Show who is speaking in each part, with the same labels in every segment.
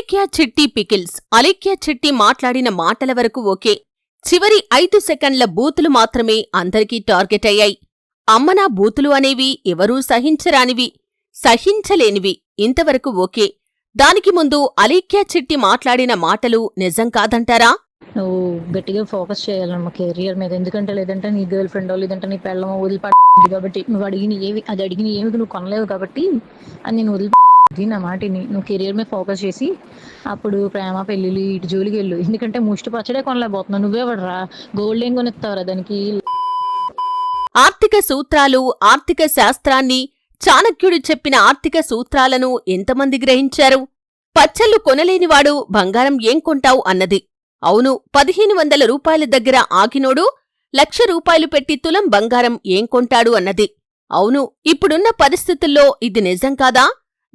Speaker 1: అలేఖ్య చిట్టి పికిల్స్. అలేఖ్య చిట్టి మాట్లాడిన మాటల వరకు ఓకే. చివరి 5 సెకండ్ల బూతులు మాత్రమే అందరికీ టార్గెట్ అయ్యాయి. అమ్మనా బూతులు అనేవి ఎవరూ సహించరానివి, సహించలేనివి. ఇంతవరకు ఓకే. దానికి ముందు అలేఖ్య చిట్టి మాట్లాడిన మాటలు నిజం కాదంటారా?
Speaker 2: నువ్వు గట్టిగా ఫోకస్ చేయాలమ్మా కెరియర్ మీద. ఎందుకంటే లేదంటే నీ గర్ల్ ఫ్రెండో లేదంటే నీ పెళ్ళమో వదిలిపడింది కాబట్టి నువ్వు అడిగిన ఏమి నువ్వు కొనలేవు కాబట్టి అని నేను వదిలి నా మాటిని నువ్వు కెరియర్ మీద ఫోకస్ చేసి అప్పుడు ప్రేమ పెళ్ళిళ్ళు ఇటు జోలికి వెళ్ళు. ఎందుకంటే ముష్టి పచ్చడే కొనలేకపోతున్నావు. నువ్వే పడరా గోల్డ్ ఏం కొనిస్తావురా దానికి.
Speaker 1: ఆర్థిక సూత్రాలు, ఆర్థిక శాస్త్రాన్ని, చాణక్యుడు చెప్పిన ఆర్థిక సూత్రాలను ఎంతమంది గ్రహించారు? పచ్చళ్ళు కొనలేనివాడు బంగారం ఏం కొంటావు అన్నది. అవును, 1500 రూపాయల దగ్గర ఆగినోడు 1,00,000 రూపాయలు పెట్టి తులం బంగారం ఏం కొంటాడు అన్నది. అవును, ఇప్పుడున్న పరిస్థితుల్లో ఇది నిజం కాదా?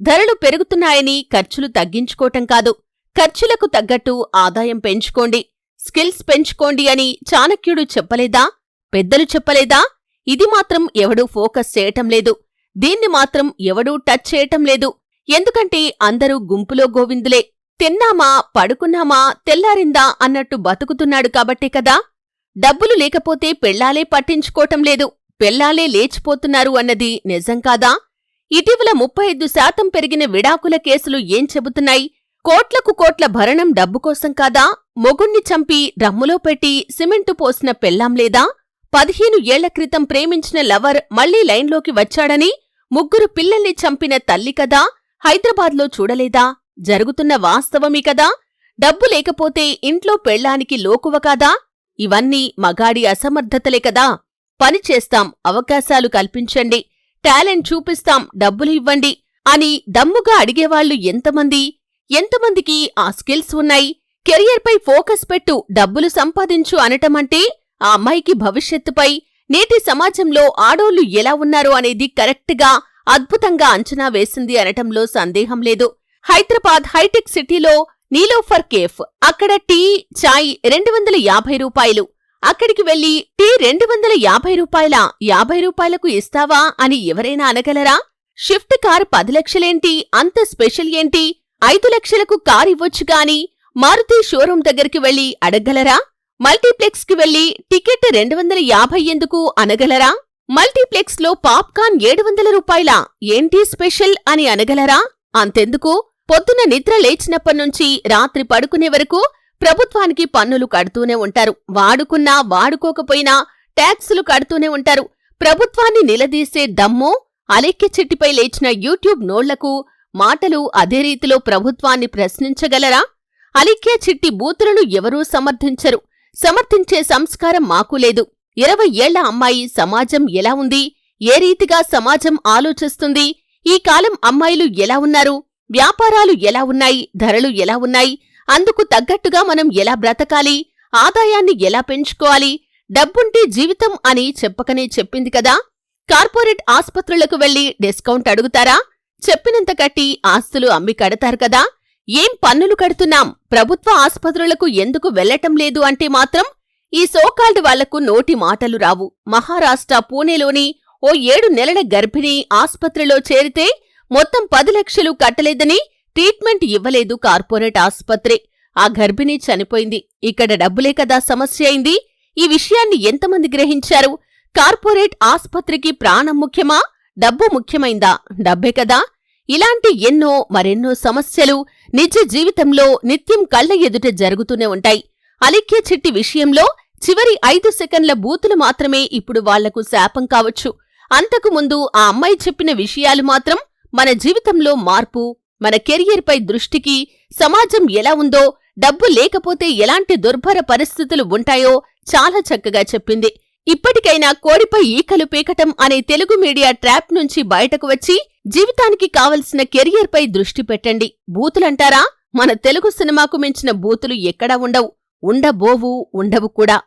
Speaker 1: ధరలు పెరుగుతున్నాయని ఖర్చులు తగ్గించుకోవటం కాదు, ఖర్చులకు తగ్గట్టు ఆదాయం పెంచుకోండి, స్కిల్స్ పెంచుకోండి అని చాణక్యుడు చెప్పలేదా? పెద్దలు చెప్పలేదా? ఇది మాత్రం ఎవడూ ఫోకస్ చేయటం లేదు. దీన్ని మాత్రం ఎవడూ టచ్ చేయటం లేదు. ఎందుకంటే అందరూ గుంపులో గోవిందులే. తిన్నామా, పడుకున్నామా, తెల్లారిందా అన్నట్టు బతుకుతున్నాడు కాబట్టే కదా. డబ్బులు లేకపోతే పెళ్ళాలే పట్టించుకోవటం లేదు, పెళ్ళాలే లేచిపోతున్నారు అన్నది నిజం కాదా? ఇటీవల 35% పెరిగిన విడాకుల కేసులు ఏం చెబుతున్నాయి? కోట్లకు కోట్ల భరణం డబ్బు కోసం కాదా? మొగుణ్ణి చంపి రమ్ములో పెట్టి సిమెంటు పోసిన పెళ్ళాం లేదా? 15 ఏళ్ల క్రితం ప్రేమించిన లవర్ మళ్లీ లైన్లోకి వచ్చాడని 3 పిల్లల్ని చంపిన తల్లి కదా హైదరాబాద్లో చూడలేదా? జరుగుతున్న వాస్తవమీ కదా. డబ్బు లేకపోతే ఇంట్లో పెళ్ళానికి లోకువ కాదా? ఇవన్నీ మగాడి అసమర్థతలే కదా. పనిచేస్తాం, అవకాశాలు కల్పించండి, టాలెంట్ చూపిస్తాం, డబ్బులు ఇవ్వండి అని దమ్ముగా అడిగేవాళ్లు ఎంతమంది? ఎంతమందికి ఆ స్కిల్స్ ఉన్నాయి? కెరియర్పై ఫోకస్ పెట్టు, డబ్బులు సంపాదించు అనటమంటే ఆ అమ్మాయికి భవిష్యత్తుపై, నేటి సమాజంలో ఆడోళ్లు ఎలా ఉన్నారు అనేది కరెక్ట్గా, అద్భుతంగా అంచనా వేసింది అనటంలో సందేహం లేదు. హైదరాబాద్ హైటెక్ సిటీలో నీలోఫర్ కేఫ్. అక్కడ టీ, చాయ్ 250 రూపాయలు. అక్కడికి వెళ్లి టీ 250 రూపాయలా, 50 రూపాయలకు ఇస్తావా అని ఎవరైనా అనగలరా? షిఫ్ట్ కారు 10 లక్షలేంటి, అంత స్పెషల్ ఏంటి? 5 లక్షలకు కారు ఇవ్వొచ్చుగాని మారుతి షోరూం దగ్గరికి వెళ్లి అడగలరా? మల్టీప్లెక్స్ కి వెళ్లి టికెట్ 250 ఎందుకు అనగలరా? మల్టీప్లెక్స్ లో పాప్కార్న్ 700 రూపాయలా, ఏంటి స్పెషల్ అని అనగలరా? అంతెందుకు, పొద్దున నిద్ర లేచినప్పట్నుంచి రాత్రి పడుకునే వరకు ప్రభుత్వానికి పన్నులు కడుతూనే ఉంటారు. వాడుకున్నా వాడుకోకపోయినా ట్యాక్సులు కడుతూనే ఉంటారు. ప్రభుత్వాన్ని నిలదీసే దమ్ము అలేఖ్య చిట్టిపై లేచిన యూట్యూబ్ నోళ్లకు. మాటలు అదే రీతిలో ప్రభుత్వాన్ని ప్రశ్నించగలరా? అలేఖ్య చిట్టి బూతులను ఎవరూ సమర్థించరు. సమర్థించే సంస్కారం మాకు లేదు. 20 ఏళ్ల అమ్మాయి సమాజం ఎలా ఉంది? ఏ రీతిగా సమాజం ఆలోచిస్తుంది? ఈ కాలం అమ్మాయిలు ఎలా ఉన్నారు? వ్యాపారాలు ఎలా ఉన్నాయి? ధరలు ఎలా ఉన్నాయి? అందుకు తగ్గట్టుగా మనం ఎలా బ్రతకాలి? ఆదాయాన్ని ఎలా పెంచుకోవాలి? డబ్బుంటే జీవితం అని చెప్పకనే చెప్పింది కదా. కార్పొరేట్ ఆస్పత్రులకు వెళ్లి డిస్కౌంట్ అడుగుతారా? చెప్పినంత కట్టి ఆస్తులు అమ్మి కడతారు కదా. ఏం పన్నులు కడుతున్నాం, ప్రభుత్వ ఆస్పత్రులకు ఎందుకు వెళ్లటం లేదు అంటే మాత్రం ఈ సోకాల్డ్ వాళ్లకు నోటి మాటలు రావు. మహారాష్ట్ర పూణేలోని ఓ 7 నెలల గర్భిణి ఆస్పత్రిలో చేరితే మొత్తం 10 లక్షలు కట్టలేదని ట్రీట్మెంట్ ఇవ్వలేదు కార్పొరేట్ ఆస్పత్రి. ఆ గర్భిణి చనిపోయింది. ఇక్కడ డబ్బులే కదా సమస్య అయింది. ఈ విషయాన్ని ఎంతమంది గ్రహించారు? కార్పొరేట్ ఆస్పత్రికి ప్రాణం ముఖ్యమా, డబ్బు ముఖ్యమైందా? డబ్బే కదా. ఇలాంటి ఎన్నో మరెన్నో సమస్యలు నిజ జీవితంలో నిత్యం కళ్ల ఎదుట జరుగుతూనే ఉంటాయి. అలేఖ్య చిట్టి విషయంలో చివరి 5 సెకండ్ల బూతులు మాత్రమే ఇప్పుడు వాళ్లకు శాపం కావచ్చు. అంతకుముందు ఆ అమ్మాయి చెప్పిన విషయాలు మాత్రం మన జీవితంలో మార్పు, మన కెరియర్పై దృష్టికి, సమాజం ఎలా ఉందో, డబ్బు లేకపోతే ఎలాంటి దుర్భర పరిస్థితులు ఉంటాయో చాలా చక్కగా చెప్పింది. ఇప్పటికైనా కోడిపై ఈకలు పీకటం అనే తెలుగు మీడియా ట్రాప్ నుంచి బయటకు వచ్చి జీవితానికి కావలసిన కెరియర్పై దృష్టి పెట్టండి. బూతులంటారా? మన తెలుగు సినిమాకు మించిన బూతులు ఎక్కడా ఉండవు, ఉండబోవు, ఉండవు కూడా.